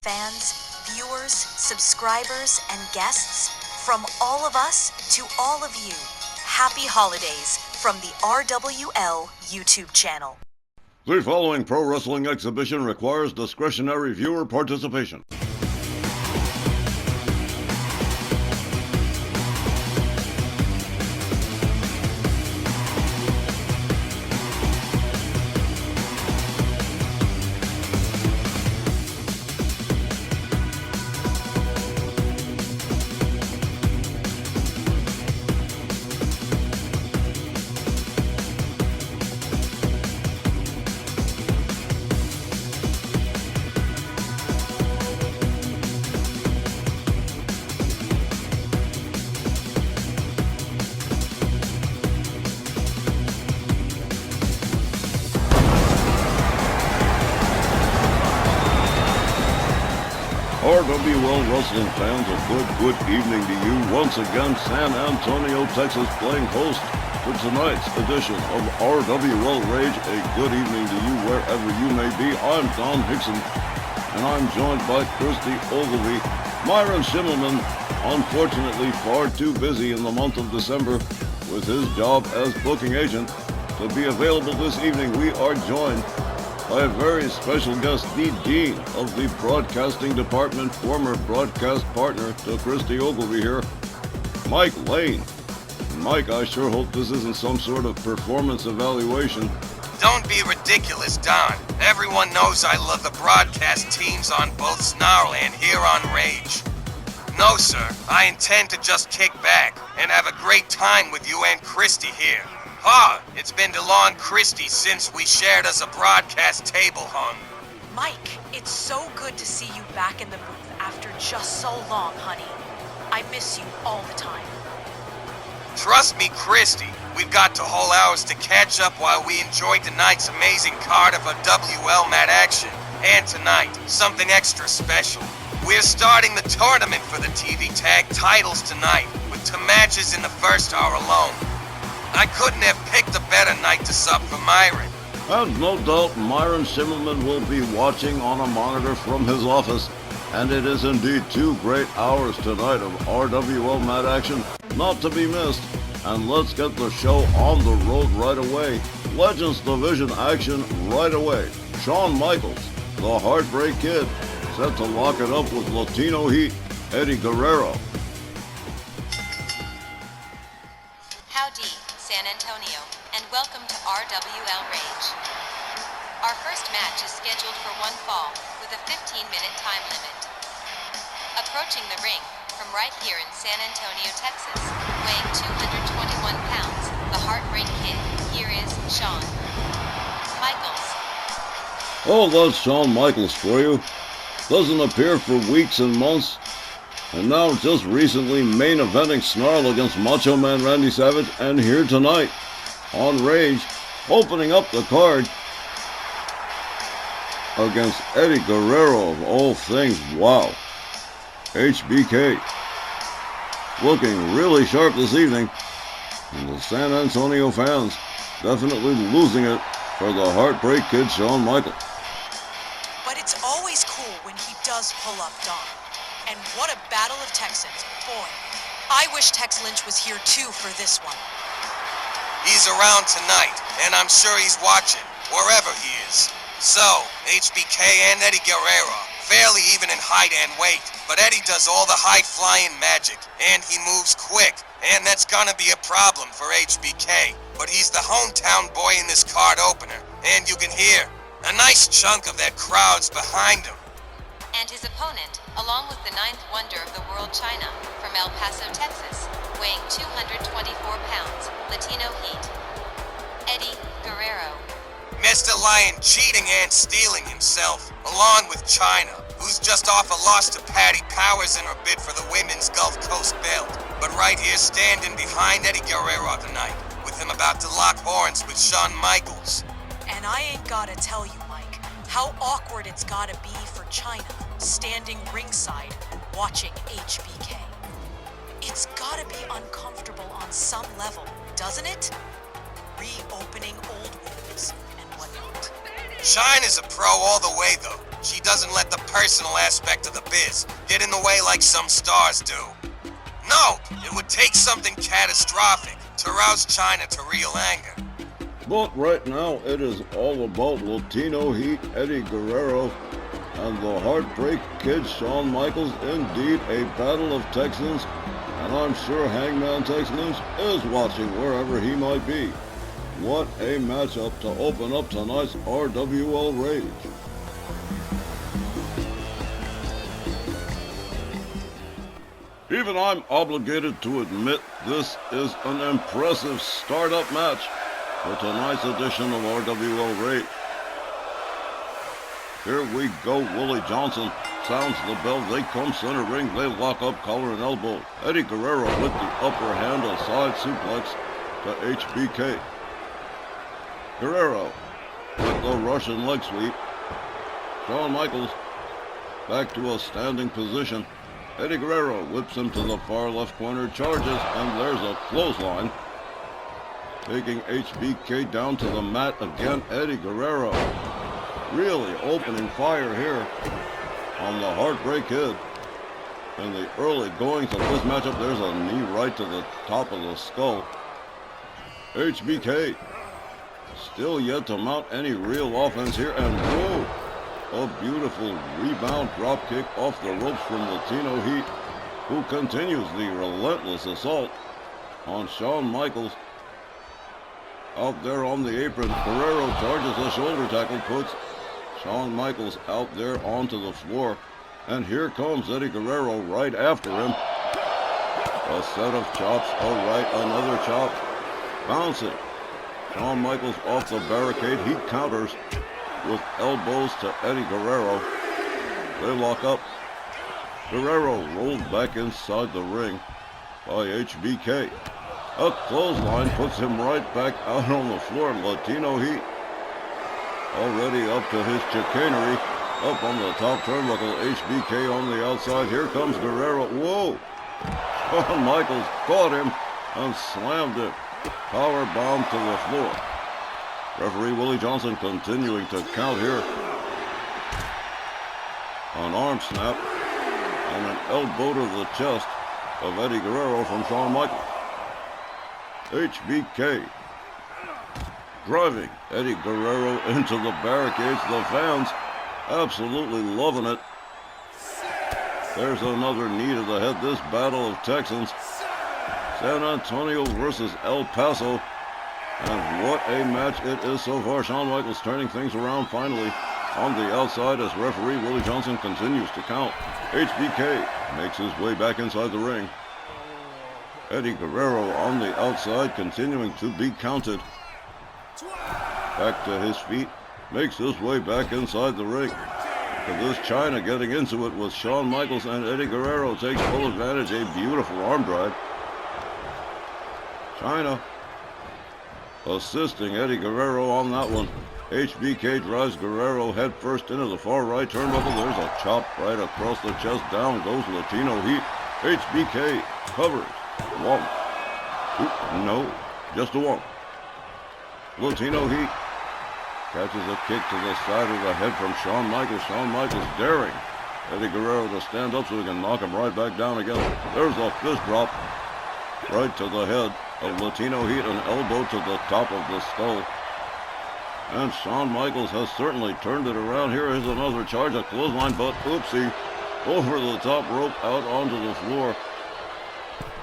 Fans, viewers, subscribers, and guests, from all of us to all of you, happy holidays from the RWL YouTube channel. The following pro wrestling exhibition requires discretionary viewer participation. RWL wrestling fans, a good evening to you. Once again, San Antonio, Texas, playing host to tonight's edition of RWL Rage. A good evening to you wherever you may be. I'm Don Hickson, and I'm joined by Christy Ogilvie. Myron Schimmelman, unfortunately far too busy in the month of December with his job as booking agent to be available this evening. We are joined by a very special guest, the Dean of the Broadcasting Department, former broadcast partner to Christy Ogilvie here, Mike Lane. Mike, I sure hope this isn't some sort of performance evaluation. Don't be ridiculous, Don. Everyone knows I love the broadcast teams on both Snarl and here on Rage. No, sir, I intend to just kick back and have a great time with you and Christy here. It's been DeLon Christie since we shared as a broadcast table hung. Mike, it's so good to see you back in the booth after just so long, honey. I miss you all the time. Trust me, Christy, we've got to whole hours to catch up while we enjoy tonight's amazing card of a WL mat action. And tonight, something extra special. We're starting the tournament for the TV tag titles tonight, with 2 matches in the first hour alone. I couldn't have picked a better night to sub for Myron. And no doubt Myron Schimmelman will be watching on a monitor from his office. And it is indeed 2 great hours tonight of RWL mat action, not to be missed. And let's get the show on the road right away. Legends Division action right away. Shawn Michaels, the Heartbreak Kid, set to lock it up with Latino Heat, Eddie Guerrero. Howdy, San Antonio, and welcome to RWL Rage. Our first match is scheduled for 1 fall, with a 15-minute time limit. Approaching the ring, from right here in San Antonio, Texas, weighing 221 pounds, the Heartbreak Kid, here is Shawn Michaels. Oh, that's Shawn Michaels for you. Doesn't appear for weeks and months. And now just recently main eventing Snarl against Macho Man Randy Savage, and here tonight on Rage, opening up the card against Eddie Guerrero of all things. Wow. HBK looking really sharp this evening, and the San Antonio fans definitely losing it for the Heartbreak Kid Shawn Michaels. But it's always cool when he does pull up, Don. And what a battle of Texans. Boy, I wish Tex Lynch was here too for this one. He's around tonight, and I'm sure he's watching, wherever he is. So, HBK and Eddie Guerrero, fairly even in height and weight, but Eddie does all the high-flying magic, and he moves quick, and that's gonna be a problem for HBK. But he's the hometown boy in this card opener, and you can hear a nice chunk of that crowd's behind him. And his opponent, along with the 9th wonder of the world, Chyna, from El Paso, Texas, weighing 224 pounds, Latino Heat, Eddie Guerrero. Mr. Lion cheating and stealing himself, along with Chyna, who's just off a loss to Patty Powers in her bid for the women's Gulf Coast belt. But right here standing behind Eddie Guerrero tonight, with him about to lock horns with Shawn Michaels. And I ain't gotta tell you, Mike, how awkward it's gotta be for Chyna standing ringside watching HBK. It's gotta be uncomfortable on some level, doesn't it? Reopening old wounds and whatnot. Chyna's a pro all the way, though. She doesn't let the personal aspect of the biz get in the way like some stars do. No, it would take something catastrophic to rouse Chyna to real anger. But right now, it is all about Latino Heat, Eddie Guerrero, and the Heartbreak Kid, Shawn Michaels. Indeed, a battle of Texans, and I'm sure Hangman Tex Lynch is watching wherever he might be. What a matchup to open up tonight's RWL Rage. Even I'm obligated to admit this is an impressive start-up match for tonight's edition of RWL Rage. Here we go. Willie Johnson sounds the bell. They come center ring. They lock up collar and elbow. Eddie Guerrero with the upper hand, a side suplex to HBK. Guerrero with the Russian leg sweep. Shawn Michaels back to a standing position. Eddie Guerrero whips him to the far left corner, charges, and there's a clothesline. Taking HBK down to the mat again. Eddie Guerrero really opening fire here on the Heartbreak Kid. In the early goings of this matchup, there's a knee right to the top of the skull. HBK still yet to mount any real offense here, and whoa, a beautiful rebound drop kick off the ropes from Latino Heat, who continues the relentless assault on Shawn Michaels. Out there on the apron, Guerrero charges a shoulder tackle, puts Shawn Michaels out there onto the floor, and here comes Eddie Guerrero right after him. A set of chops, all right, another chop, bouncing. Shawn Michaels off the barricade, he counters with elbows to Eddie Guerrero. They lock up. Guerrero rolled back inside the ring by HBK. A clothesline puts him right back out on the floor. Latino Heat already up to his chicanery. Up on the top turnbuckle, HBK on the outside. Here comes Guerrero. Whoa! Shawn Michaels caught him and slammed him. Power bomb to the floor. Referee Willie Johnson continuing to count here. An arm snap and an elbow to the chest of Eddie Guerrero from Shawn Michaels. HBK driving Eddie Guerrero into the barricades. The fans absolutely loving it. There's another knee to the head. This battle of Texans. San Antonio versus El Paso. And what a match it is so far. Shawn Michaels turning things around finally on the outside as referee Willie Johnson continues to count. HBK makes his way back inside the ring. Eddie Guerrero on the outside continuing to be counted. Back to his feet, makes his way back inside the ring. For this Chyna getting into it with Shawn Michaels, and Eddie Guerrero takes full advantage. A beautiful arm drag. Chyna assisting Eddie Guerrero on that one. HBK drives Guerrero head first into the far right turnbuckle. There's a chop right across the chest. Down goes Latino Heat. HBK covers. One. Oop, no, just a one. Latino Heat catches a kick to the side of the head from Shawn Michaels. Shawn Michaels daring Eddie Guerrero to stand up so he can knock him right back down again. There's a fist drop right to the head of Latino Heat, an elbow to the top of the skull. And Shawn Michaels has certainly turned it around. Here is another charge, a clothesline, but oopsie, over the top rope out onto the floor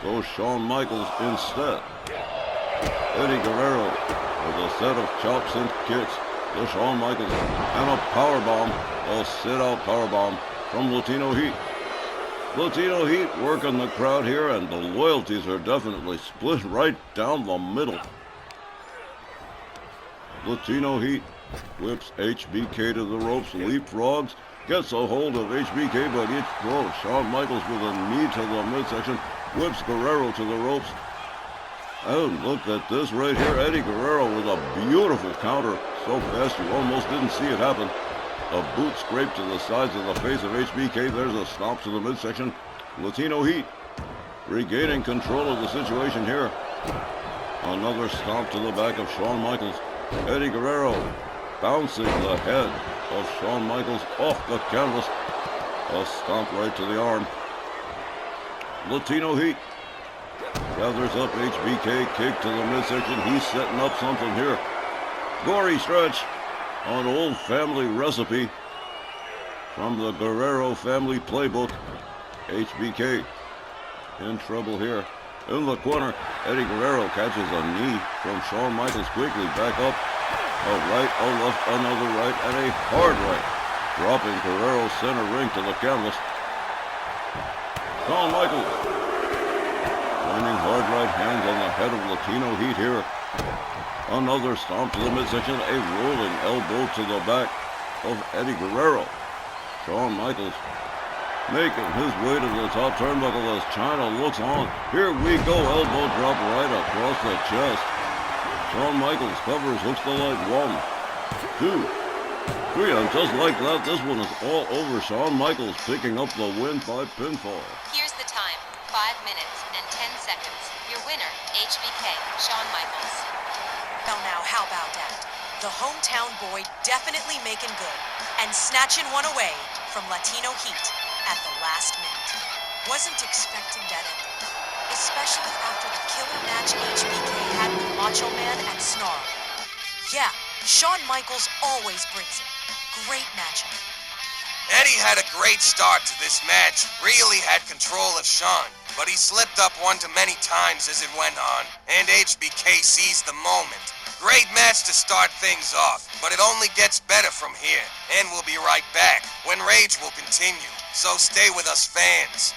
goes Shawn Michaels instead. Eddie Guerrero with a set of chops and kicks to Shawn Michaels, and a powerbomb, a sit-out powerbomb from Latino Heat. Latino Heat working the crowd here, and the loyalties are definitely split right down the middle. Latino Heat whips HBK to the ropes, leapfrogs, gets a hold of HBK, but it's close. Shawn Michaels with a knee to the midsection, whips Guerrero to the ropes. And look at this right here. Eddie Guerrero with a beautiful counter. So fast you almost didn't see it happen. A boot scrape to the sides of the face of HBK. There's a stomp to the midsection. Latino Heat regaining control of the situation here. Another stomp to the back of Shawn Michaels. Eddie Guerrero bouncing the head of Shawn Michaels off the canvas. A stomp right to the arm. Latino Heat gathers up HBK, kick to the midsection. He's setting up something here. Gory stretch, an old family recipe from the Guerrero family playbook. HBK in trouble here. In the corner, Eddie Guerrero catches a knee from Shawn Michaels quickly. Back up. A right, a left, another right, and a hard right. Dropping Guerrero center ring to the canvas. Shawn Michaels landing hard right hands on the head of Latino Heat here. Another stomp to the midsection. A rolling elbow to the back of Eddie Guerrero. Shawn Michaels making his way to the top turnbuckle as Chyna looks on. Here we go, elbow drop right across the chest. Shawn Michaels covers, hooks the leg. 1, 2, 3, and just like that, this one is all over. Shawn Michaels picking up the win by pinfall. Here's the time, 5 minutes and 10 seconds. Your winner, HBK, Shawn Michaels. Now, how about that? The hometown boy definitely making good and snatching one away from Latino Heat at the last minute. Wasn't expecting that ending, especially after the killer match HBK had with Macho Man and Snarl. Yeah, Shawn Michaels always brings it. Great matchup. Eddie had a great start to this match, really had control of Shawn, but he slipped up one too many times as it went on, and HBK seized the moment. Great match to start things off, but it only gets better from here, and we'll be right back when Rage will continue. So stay with us, fans.